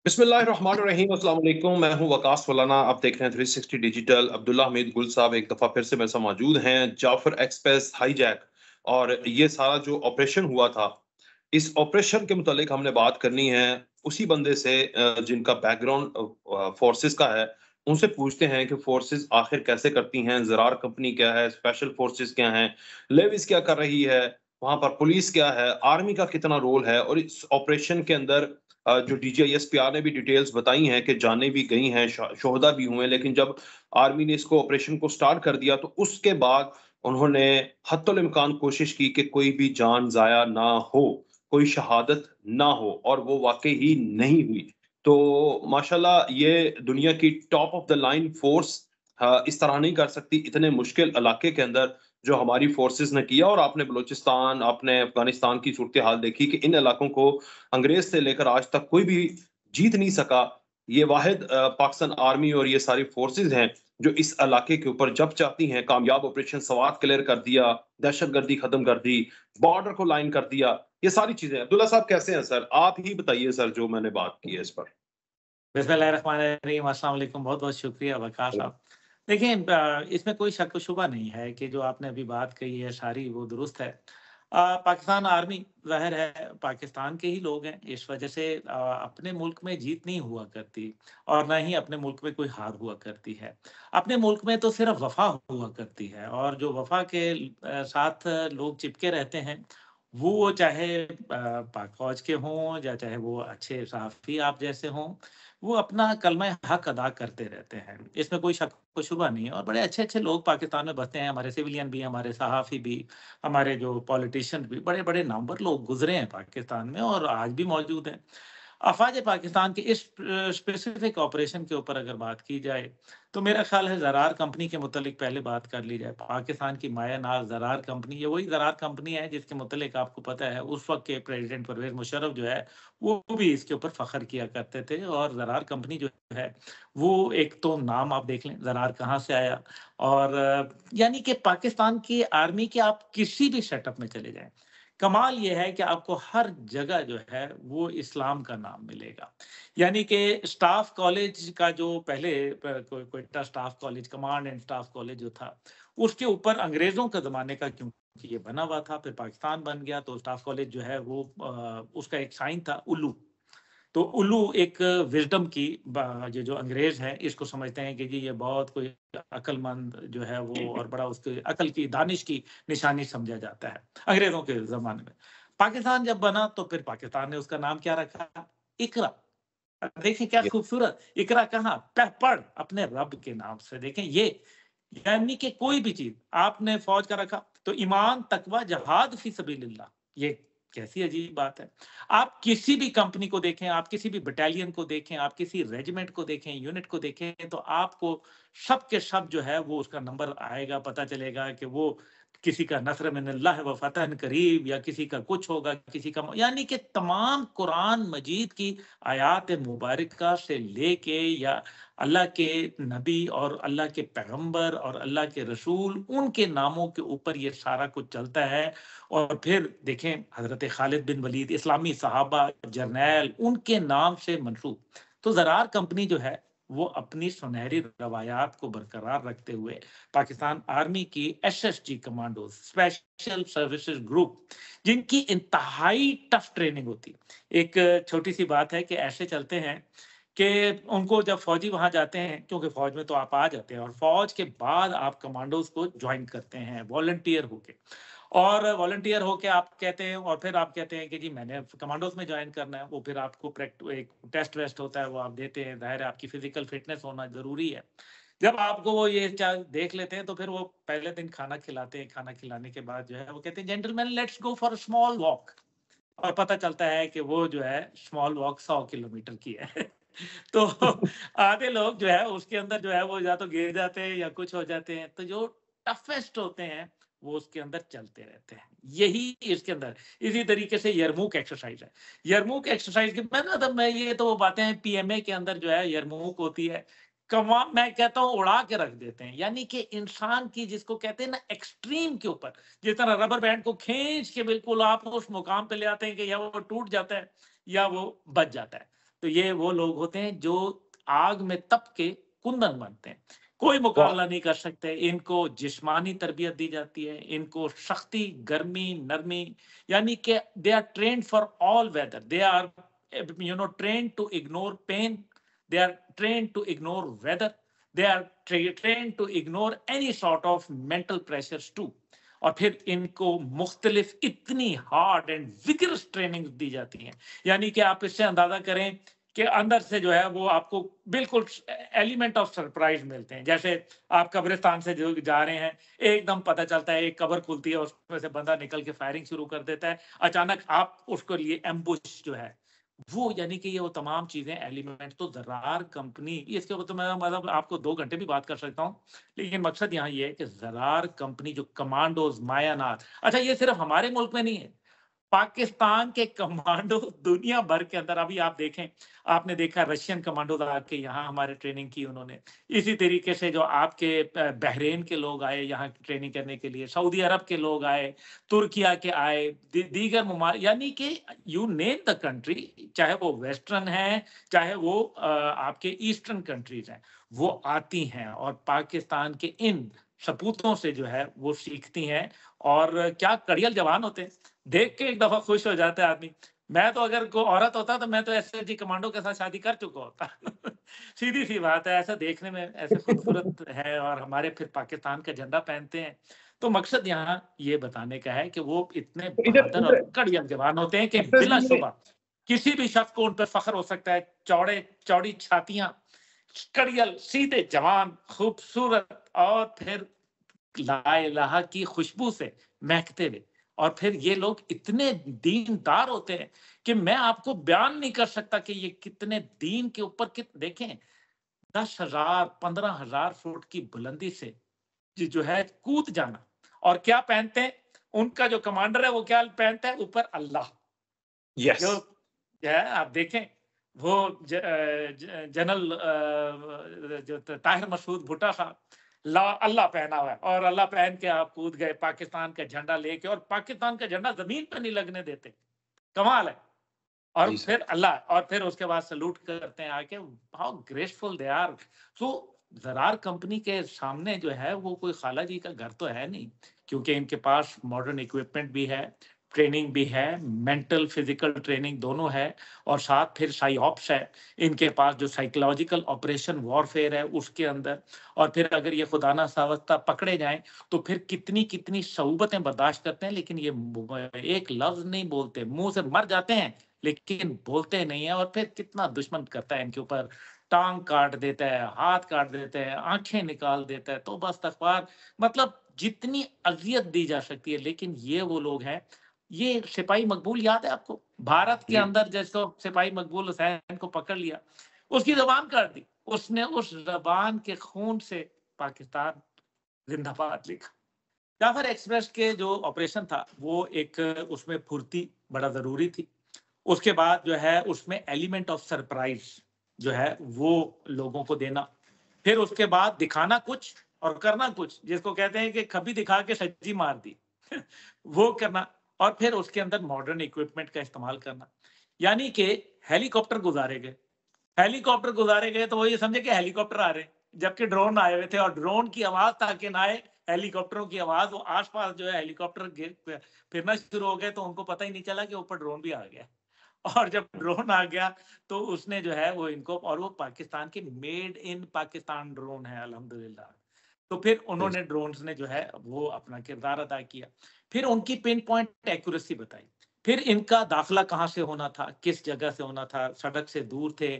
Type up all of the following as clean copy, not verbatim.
बिस्मिल्लाहिर्रहमानिर्रहीम, अस्सलाम वालेकुम। मैं हूं वकास मौलाना। आप देख रहे हैं 360 डिजिटल। अब्दुल्ला हमीद गुल साहब एक दफ़ा फिर से मेरे साथ मौजूद हैं। जाफर एक्सप्रेस हाईजैक और ये सारा जो ऑपरेशन हुआ था, इस ऑपरेशन के मुतालिक हमने बात करनी है उसी बंदे से जिनका बैकग्राउंड फोर्सेस का है। उनसे पूछते हैं कि फोर्सेस आखिर कैसे करती हैं, ज़रार कंपनी क्या है, स्पेशल फोर्सेस क्या हैं, लेविस क्या कर रही है, वहाँ पर पुलिस क्या है, आर्मी का कितना रोल है और इस ऑपरेशन के अंदर जो डीजीआईएसपीआर ने भी डिटेल्स बताई हैं कि जानें भी गई हैं, शोहदा भी हुए हैं, लेकिन जब आर्मी ने इसको ऑपरेशन को स्टार्ट कर दिया तो उसके बाद उन्होंने हत्तुल इम्कान कोशिश की कि कोई भी जान ज़ाया ना हो, कोई शहादत ना हो और वो वाक़ई ही नहीं हुई। तो माशाल्लाह ये दुनिया की top of the line force इस तरह नहीं कर सकती इतने मुश्किल इलाके के अंदर जो हमारी फ़ोर्सेस ने किया। और आपने बलूचिस्तान, आपने अफ़गानिस्तान की सूरत-ए-हाल देखी कि इन इलाकों को अंग्रेज़ से लेकर आज तक कोई भी जीत नहीं सका। ये वाहिद पाकिस्तान आर्मी और ये सारी फ़ोर्सेस हैं जो इस इलाके के ऊपर जब चाहती हैं कामयाब ऑपरेशन सवात क्लियर कर दिया, दहशतगर्दी खत्म कर दी, बॉर्डर को लाइन कर दिया, ये सारी चीज़ें। अब्दुल्ला साहब कैसे हैं सर? आप ही बताइए सर जो मैंने बात की है इस पर। बिस्मिल्लाहिर्रहमानिर्रहीम, अस्सलाम वालेकुम। बहुत-बहुत शुक्रिया वक़ार साहब। देखिए इसमें कोई शक व शुबा नहीं है कि जो आपने अभी बात कही है सारी वो दुरुस्त है। पाकिस्तान आर्मी ज़ाहिर है पाकिस्तान के ही लोग हैं, इस वजह से अपने मुल्क में जीत नहीं हुआ करती और ना ही अपने मुल्क में कोई हार हुआ करती है। अपने मुल्क में तो सिर्फ़ वफ़ा हुआ करती है और जो वफ़ा के साथ लोग चिपके रहते हैं, वो चाहे पाक फ़ौज के हों या चाहे वो अच्छे सहाफ़ी आप जैसे हों, वो अपना कलमा हक अदा करते रहते हैं। इसमें कोई शक व शुबा नहीं है और बड़े अच्छे-अच्छे लोग पाकिस्तान में बसते हैं, हमारे सिविलियन भी, हमारे सहाफ़ी भी, हमारे जो पॉलिटिशियन भी, बड़े-बड़े नामवर लोग गुज़रे हैं पाकिस्तान में और आज भी मौजूद हैं। अफ़वाज पाकिस्तान के इस स्पेसिफ़िक ऑपरेशन के ऊपर अगर बात की जाए, तो मेरा ख़्याल है ज़रार कंपनी के मुतल्लिक पहले बात कर ली जाए। पाकिस्तान की माया-नाज़ ज़रार कंपनी, ये वही ज़रार कंपनी है जिसके मुतल्लिक आपको पता है उस वक़्त के प्रेज़िडेंट परवेज़ मुशर्रफ जो है, वो भी इसके ऊपर फ़ख्र किया करते थे और ज़रार कंपनी जो है, वो एक तो नाम आप देख लें ज़रार कहाँ से आया और यानी कि पाकिस्तान की आर्मी के आप किसी भी सेटअप में चले जाएँ, कमाल ये है कि आपको हर जगह जो है वो इस्लाम का नाम मिलेगा। यानी कि स्टाफ कॉलेज का जो पहले Quetta staff college, command and staff college जो था, उसके ऊपर अंग्रेज़ों के ज़माने का क्योंकि ये बना हुआ था, फिर पाकिस्तान बन गया तो स्टाफ कॉलेज जो है वो उसका एक साइन था उल्लू। तो उल्लू एक विज़डम की ये जो अंग्रेज़ हैं, इसको समझते हैं कि जी ये बहुत कोई अक्लमंद जो है वो और बड़ा उसकी अक्ल की, दानिश की निशानी समझा जाता है, अंग्रेज़ों के ज़माने में। पाकिस्तान जब बना तो फिर पाकिस्तान ने उसका नाम क्या रखा? इक़रा। देखिए क्या ये खूबसूरत, इक़रा कहाँ? पढ़ अपने रब के नाम से। देखें ये यानी कि कोई भी चीज़ आपने फ़ौज का रखा, तो ईमान, तकवा, जिहाद फ़ी सबीलिल्लाह, ये कैसी अजीब बात है। आप किसी भी कंपनी को देखें, आप किसी भी बटालियन को देखें, आप किसी रेजिमेंट को देखें, यूनिट को देखें, तो आपको सब के सब जो है वो उसका नंबर आएगा, पता चलेगा कि वो किसी का नस्र मिनल्लाह व फ़तहन करीब या किसी का कुछ होगा, किसी का यानी कि तमाम कुरान मजीद की आयात मुबारका से लेके या अल्लाह के नबी और अल्लाह के पैगंबर और अल्लाह के रसूल, उनके नामों के ऊपर ये सारा कुछ चलता है। और फिर देखें हज़रत खालिद बिन वलीद, इस्लामी सहाबा, जर्नैल, उनके नाम से मंसूब। तो ज़रार कंपनी जो है, वो अपनी सुनहरी रवायात को बरकरार रखते हुए पाकिस्तान आर्मी की SSG commandos, special services group, जिनकी इंतहाई टफ ट्रेनिंग होती है। एक छोटी-सी बात है कि ऐसे चलते हैं कि उनको जब फ़ौजी वहाँ जाते हैं, क्योंकि फ़ौज में तो आप आ जाते हैं और फ़ौज के बाद आप कमांडोज़ को जॉइन करते हैं वॉलंटियर होके। और वॉलंटियर होके आप कहते हैं और फिर आप कहते हैं कि जी मैंने कमांडोज़ में जॉइन करना है, वो फिर आपको एक टेस्ट-वेस्ट होता है, वो आप देते हैं, ज़ाहिर है आपकी फिज़िकल फ़िटनेस होना ज़रूरी है। जब आपको वो ये देख लेते हैं, तो फिर वो पहले दिन खाना खिलाते हैं, खाना खिलाने के बाद जो है वो कहते हैं gentleman let's go for a small walk और पता चलता है कि वो जो है स्मॉल वॉक 100 किलोमीटर की है। तो आधे लोग जो है उसके अंदर जो है वो या तो गिर जाते हैं या कुछ हो जाते हैं। तो जो टफेस्ट होते हैं, वो उसके अंदर चलते रहते हैं। यही इसके अंदर इसी तरीके से यरमूक एक्सरसाइज़ है। यरमूक एक्सरसाइज़ की मैं ये तो वो बातें हैं पीएमए के अंदर जो है यरमूक होती है। मैं कहता हूँ उड़ा के रख देते हैं। यानी कि इंसान की जिसको कहते हैं ना एक्सट्रीम के ऊपर, जिस तरह रबर बैंड को खींच के बिल्कुल आप उस मुकाम पे ले आते हैं कि या वो टूट जाता है या वो बच जाता है। तो ये वो लोग होते हैं जो आग में तप के कुंदन बनते हैं। कोई वाह! मुकाबला नहीं कर सकते। इनको जिस्मानी तरबियत दी जाती है, इनको शक्ति, गर्मी, नरमी, यानी कि they are trained for all weather. They are trained to ignore pain, they are trained to ignore weather, they are trained to ignore any sort of mental pressures too. और फिर इनको मुख्तलिफ इतनी हार्ड एंड विगरस ट्रेनिंग दी जाती हैं, यानी कि आप इससे अंदाजा करें कि अंदर से जो है वो आपको बिल्कुल एलिमेंट ऑफ सरप्राइज मिलते हैं। जैसे आप कब्रिस्तान से जो जा रहे हैं, एकदम पता चलता है एक कब्र खुलती है, उसमें से बंदा निकल के फायरिंग शुरू कर देता है, अचानक आप उसके लिए एम्बुश जो है वो, यानी कि ये वो तमाम चीजें एलिमेंट। तो ज़रार कंपनी, इसके ऊपर तो मैं मतलब आपको 2 घंटे भी बात कर सकता हूँ, लेकिन मकसद यहाँ ये है कि ज़रार कंपनी जो कमांडोज, मायानार, अच्छा ये सिर्फ हमारे मुल्क में नहीं है, पाकिस्तान के कमांडो दुनिया भर के अंदर, अभी आप देखें, आपने देखा रशियन कमांडो आके यहाँ हमारे ट्रेनिंग की उन्होंने। इसी तरीके से जो आपके बहरीन के लोग आए यहाँ ट्रेनिंग करने के लिए, सऊदी अरब के लोग आए, तुर्किया के आए, दीगर मुमालिक, यानी कि यू नेम द कंट्री, चाहे वो वेस्टर्न है, चाहे वो आपके ईस्टर्न कंट्रीज हैं, वो आती हैं और पाकिस्तान के इन सपूतों से जो है वो सीखती हैं। और क्या कड़ियल जवान होते हैं, देख के एक दफा खुश हो जाता है आदमी। मैं तो अगर कोई औरत होता तो मैं तो एसएसजी कमांडो के साथ शादी कर चुका होता। सीधी सी बात है, ऐसा देखने में ऐसे खूबसूरत है और हमारे फिर पाकिस्तान का झंडा पहनते हैं। तो मकसद यहाँ ये बताने का है कि वो इतने तो इधर बहादुर इधर और कड़ियल जवान होते हैं कि एसएसबी में बिलाशुबा किसी भी शख्स को उन पर फख्र हो सकता है। चौड़े चौड़ी छातियां, कड़ियल, सीधे जवान, खूबसूरत, और फिर ला इलाहा की खुशबू से महकते हुए। और फिर ये लोग इतने दीनदार होते हैं कि मैं आपको बयान नहीं कर सकता कि ये कितने दीन के ऊपर देखें, 10,000 15,000 फुट की बुलंदी से जो है कूद जाना। और क्या पहनते हैं, उनका जो कमांडर है वो क्या पहनता है ऊपर, अल्लाह। यस, जो है आप देखें, वो जनरल जो ताहिर मसूद भुट्टा साहब, अल्लाह पहना हुआ है, और अल्लाह पहन के आप कूद गए पाकिस्तान का झंडा लेके, और पाकिस्तान का झंडा जमीन पे नहीं लगने देते। कमाल है। और जी फिर सर। अल्लाह, और फिर उसके बाद सलूट करते हैं आके, how graceful they are. So ज़रार कंपनी के सामने जो है वो कोई खाला जी का घर तो है नहीं, क्योंकि इनके पास मॉडर्न इक्विपमेंट भी है, ट्रेनिंग भी है, मेंटल फिजिकल ट्रेनिंग दोनों है, और साथ फिर साइऑप्स है इनके पास, जो साइकोलॉजिकल ऑपरेशन वॉरफेयर है उसके अंदर। और फिर अगर ये खुदा ना खास्ता पकड़े जाएं तो फिर कितनी कितनी सऊबतें बर्दाश्त करते हैं, लेकिन ये एक लफ्ज नहीं बोलते, मुंह से मर जाते हैं लेकिन बोलते नहीं है। और फिर कितना दुश्मन करता है इनके ऊपर, टांग काट देता है, हाथ काट देता है, आंखें निकाल देता है, तो बस तकवार, मतलब जितनी अजियत दी जा सकती है। लेकिन ये वो लोग हैं, ये सिपाही मकबूल याद है आपको, भारत के जी। अंदर जैसे सिपाही मकबूल हुसैन को पकड़ लिया, उसकी जबान काट दी, उसने उस जबान के खून से पाकिस्तान जिंदाबाद लिखा। जाफर एक्सप्रेस के जो ऑपरेशन था वो एक, उसमें फुर्ती बड़ा जरूरी थी। उसके बाद जो है उसमें एलिमेंट ऑफ सरप्राइज जो है वो लोगों को देना, फिर उसके बाद दिखाना कुछ और करना कुछ, जिसको कहते हैं कि कभी दिखा के सज्जी मार दी। वो करना, और फिर उसके अंदर मॉडर्न इक्विपमेंट का इस्तेमाल करना, यानी कि हेलीकॉप्टर गुजारे गए। हेलीकॉप्टर गुजारे गए तो वो ये समझे कि हेलीकॉप्टर आ रहे हैं, जबकि ड्रोन आए हुए थे, और ड्रोन की आवाज ताकि ना आए, हेलीकॉप्टरों की आवाज, वो आसपास जो है हेलीकॉप्टर फिरना शुरू हो गए, तो उनको पता ही नहीं चला कि ऊपर ड्रोन भी आ गया। और जब ड्रोन आ गया तो उसने जो है वो इनको, और वो पाकिस्तान के मेड इन पाकिस्तान ड्रोन है अल्हम्दुलिल्लाह। तो फिर जी उन्होंने ड्रोन्स ने जो है वो अपना किरदार अदा किया, फिर उनकी पिन पॉइंट एक्यूरेसी बताई, फिर इनका दाखिला कहाँ से होना था, किस जगह से होना था, सड़क से दूर थे,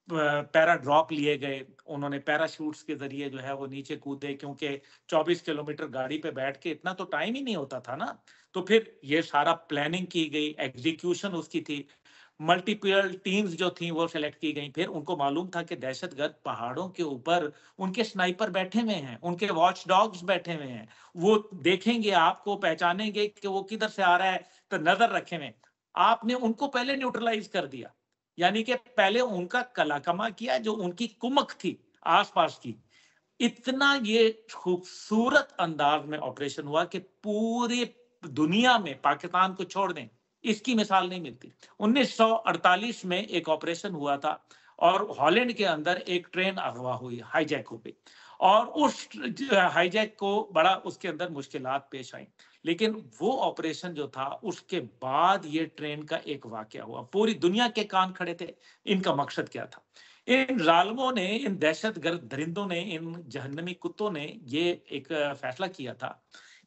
पैरा ड्रॉप लिए गए, उन्होंने पैराशूट्स के जरिए जो है वो नीचे कूदे, क्योंकि 24 किलोमीटर गाड़ी पे बैठ के इतना तो टाइम ही नहीं होता था ना। तो फिर ये सारा प्लानिंग की गई, एग्जीक्यूशन उसकी थी, मल्टीपल टीम्स जो थी वो सिलेक्ट की गई। फिर उनको मालूम था कि दहशतगर्द पहाड़ों के ऊपर, उनके स्नाइपर बैठे हुए हैं, उनके वॉच डॉग्स बैठे हुए हैं, वो देखेंगे आपको, पहचानेंगे कि वो किधर से आ रहा है, तो नजर रखे हुए। आपने उनको पहले न्यूट्रलाइज कर दिया, यानी कि पहले उनका कलाकमा किया, जो उनकी कुमक थी आसपास की। इतना ये खूबसूरत अंदाज में ऑपरेशन हुआ कि पूरी दुनिया में, पाकिस्तान को छोड़ दें, इसकी मिसाल नहीं मिलती। 1948 में एक ऑपरेशन हुआ था और हॉलैंड के अंदर एक ट्रेन अगवा हुई, हाईजैक हो गई, और उस हाईजैक को बड़ा उसके अंदर मुश्किलात पेश आई। लेकिन वो ऑपरेशन जो था उसके बाद ये ट्रेन का एक वाकया हुआ, पूरी दुनिया के कान खड़े थे। इनका मकसद क्या था? इन जालिमों ने, इन दहशतगर्द दरिंदों ने, इन जहन्नमी कुत्तों ने ये एक फैसला किया था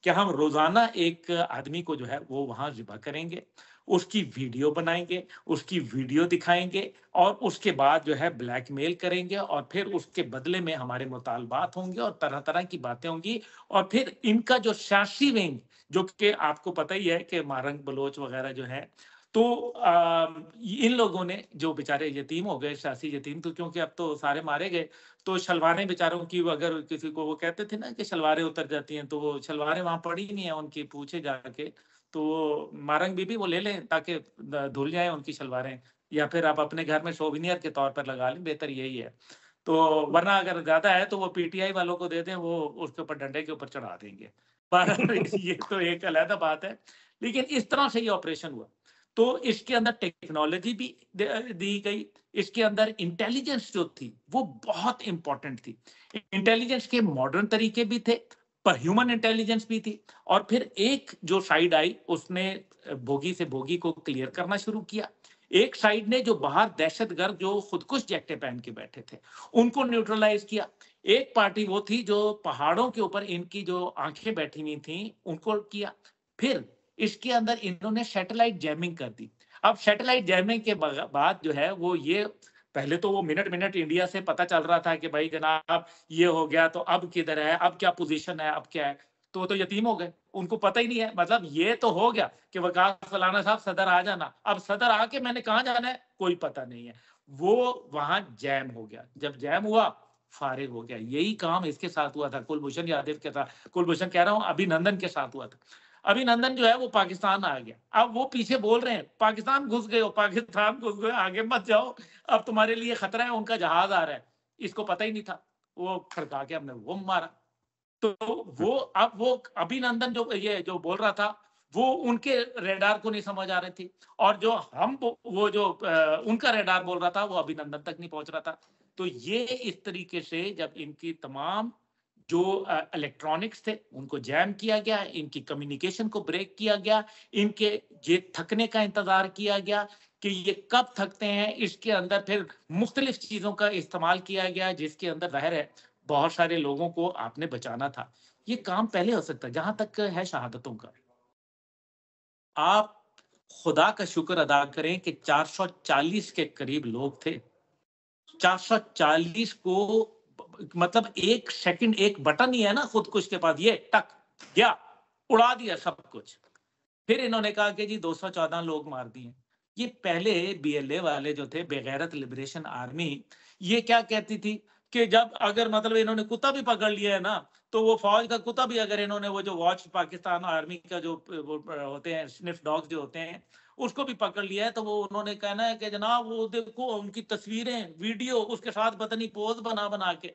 कि हम रोजाना एक आदमी को जो है वो वहां ज़िबा करेंगे, उसकी वीडियो बनाएंगे, उसकी वीडियो दिखाएंगे और उसके बाद जो है ब्लैकमेल करेंगे और फिर उसके बदले में हमारे मुतालबात होंगे और तरह तरह की बातें होंगी। और फिर इनका जो सियासी विंग, जो कि आपको पता ही है कि मारंग बलोच वगैरह जो है, तो इन लोगों ने जो बेचारे यतीम हो गए, सियासी यतीम, तो क्योंकि अब तो सारे मारे गए, तो शलवारें बेचारों की, अगर किसी को वो कहते थे ना कि शलवारें उतर जाती हैं, तो वो शलवारें वहां पड़ी नहीं है उनकी, पूछे जाके तो मारंग बीबी वो ले लें ताकि धुल जाए उनकी शलवारें, या फिर आप अपने घर में सोविनियर के तौर पर लगा लें, बेहतर यही है। तो वरना अगर ज्यादा है तो वो पीटीआई वालों को दे दें, वो उसके ऊपर डंडे के ऊपर चढ़ा देंगे। पर ये तो एक अलग बात है। लेकिन इस तरह से ये ऑपरेशन हुआ। तो इसके अंदर टेक्नोलॉजी भी दी गई, इसके अंदर इंटेलिजेंस जो थी वो बहुत इंपॉर्टेंट थी। इंटेलिजेंस के मॉडर्न तरीके भी थे, पर ह्यूमन इंटेलिजेंस भी थी। और फिर एक जो साइड आई उसने बोगी से बोगी को क्लियर करना शुरू किया। एक साइड ने जो बाहर दहशतगर्द जो खुदकुश जैकेटें पहन के बैठे थे उनको न्यूट्रलाइज किया। एक पार्टी वो थी जो पहाड़ों के ऊपर इनकी जो आंखें बैठी हुई थी उनको किया। फिर इसके अंदर इन्होंने सैटेलाइट जैमिंग कर दी। अब सैटेलाइट जैमिंग के बाद जो है वो ये, पहले तो वो मिनट मिनट इंडिया से पता चल रहा था कि भाई जनाब ये हो गया, तो अब किधर है, अब क्या पोजीशन है, अब क्या है। तो वो तो यतीम हो गए, उनको पता ही नहीं है। मतलब ये तो हो गया कि वकास फलाना साहब सदर आ जाना, अब सदर आके मैंने कहाँ जाना है कोई पता नहीं है। वो वहां जैम हो गया। जब जैम हुआ, फारिग हो गया। यही काम इसके साथ हुआ था, कुलभूषण यादव के साथ, कुलभूषण कह रहा हूँ, अभिनंदन के साथ हुआ था। अभिनंदन जो है वो पाकिस्तान आ गया। अब वो पीछे बोल रहे हैं पाकिस्तान घुस गए हो, पाकिस्तान घुस गए, आगे मत जाओ, अब तुम्हारे लिए खतरा है, उनका जहाज आ रहा है। इसको पता ही नहीं था, वो खड़का के हमने वो मारा। तो वो अब वो अभिनंदन जो ये जो बोल रहा था वो उनके रेडार को नहीं समझ आ रही थी, और जो हम वो जो उनका रेडार बोल रहा था वो अभिनंदन तक नहीं पहुंच रहा था। तो ये इस तरीके से जब इनकी तमाम जो इलेक्ट्रॉनिक्स थे उनको जैम किया गया, इनकी कम्युनिकेशन को ब्रेक किया गया, इनके ये थकने का इंतजार किया गया कि ये कब थकते हैं, इसके अंदर फिर मुख्तलिफ चीजों का इस्तेमाल किया गया जिसके अंदर जाहिर है बहुत सारे लोगों को आपने बचाना था। ये काम पहले हो सकता है। जहां तक है शहादतों का, आप खुदा का शुक्र अदा करें कि 440 के करीब लोग थे। 440 को, मतलब एक सेकंड, एक बटन ही है ना खुदकुश के पास, ये टक गया, उड़ा दिया सब कुछ। फिर इन्होंने कहा कि जी 214 लोग मार दिए। ये पहले बीएलए वाले जो थे, बेगैरत लिबरेशन आर्मी, ये क्या कहती थी कि जब अगर मतलब इन्होंने कुत्ता भी पकड़ लिया है ना, तो वो फौज का कुत्ता भी अगर इन्होंने वो जो वॉच पाकिस्तान आर्मी का जो वो होते हैं स्निफ डॉग्स जो होते हैं उसको भी पकड़ लिया है, तो वो उन्होंने कहना है कि जनाब वो देखो उनकी तस्वीरें, वीडियो, उसके साथ पता नहीं पोज बना बना के।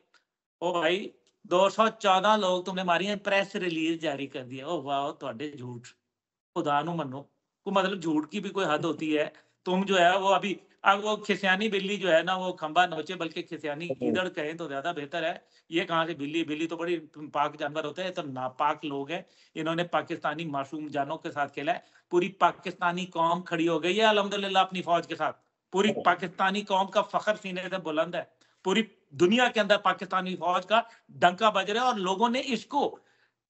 ओ भाई 214 लोग तुमने मारी हैं, प्रेस रिलीज जारी कर दिया। ओ वाह ਤੁਹਾਡੇ झूठ, खुदा नु मनो को, मतलब झूठ की भी कोई हद होती है। तुम जो है वो अभी, अब वो खिसियानी बिल्ली जो है ना वो खंबा नोचे, बल्कि खिसियानी गीदड़ कहें तो ज्यादा बेहतर है। ये कहाँ से बिल्ली, बिल्ली तो बड़ी पाक जानवर होते हैं, तो नापाक लोग हैं। इन्होंने पाकिस्तानी मासूम जानों के साथ खेला है। पूरी पाकिस्तानी कौम खड़ी हो गई है अल्हम्दुलिल्लाह अपनी फौज के साथ। पूरी पाकिस्तानी कौम का फख्र सीने से बुलंद है। पूरी दुनिया के अंदर पाकिस्तानी फौज का डंका बज रहा है, और लोगों ने इसको,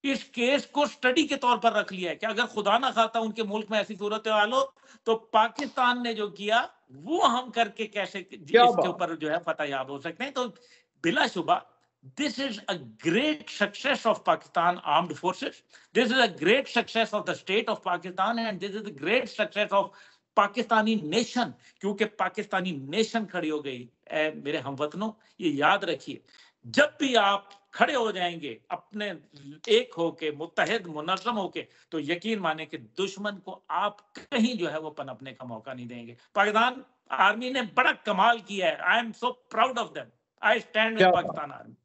इस केस को स्टडी के तौर पर रख लिया है कि अगर खुदा ना खाता उनके मुल्क में ऐसी सूरत हाल हो, तो पाकिस्तान ने जो किया वो हम करके कैसे इसके ऊपर जो है फतह याब हो सकते हैं। तो बिलाशुबा this is a great success of Pakistan armed forces. This is a great success of the state of Pakistan, and this is a great success of Pakistani nation, क्योंकि पाकिस्तानी नेशन खड़ी हो गई। मेरे हमवतनों, ये याद रखिए, जब भी आप खड़े हो जाएंगे अपने एक होके, मुत्तहिद मुनज़्ज़म होके, तो यकीन माने कि दुश्मन को आप कहीं जो है वो पनपने का मौका नहीं देंगे। पाकिस्तान आर्मी ने बड़ा कमाल किया है। I am so proud of them. I stand with Pakistan army.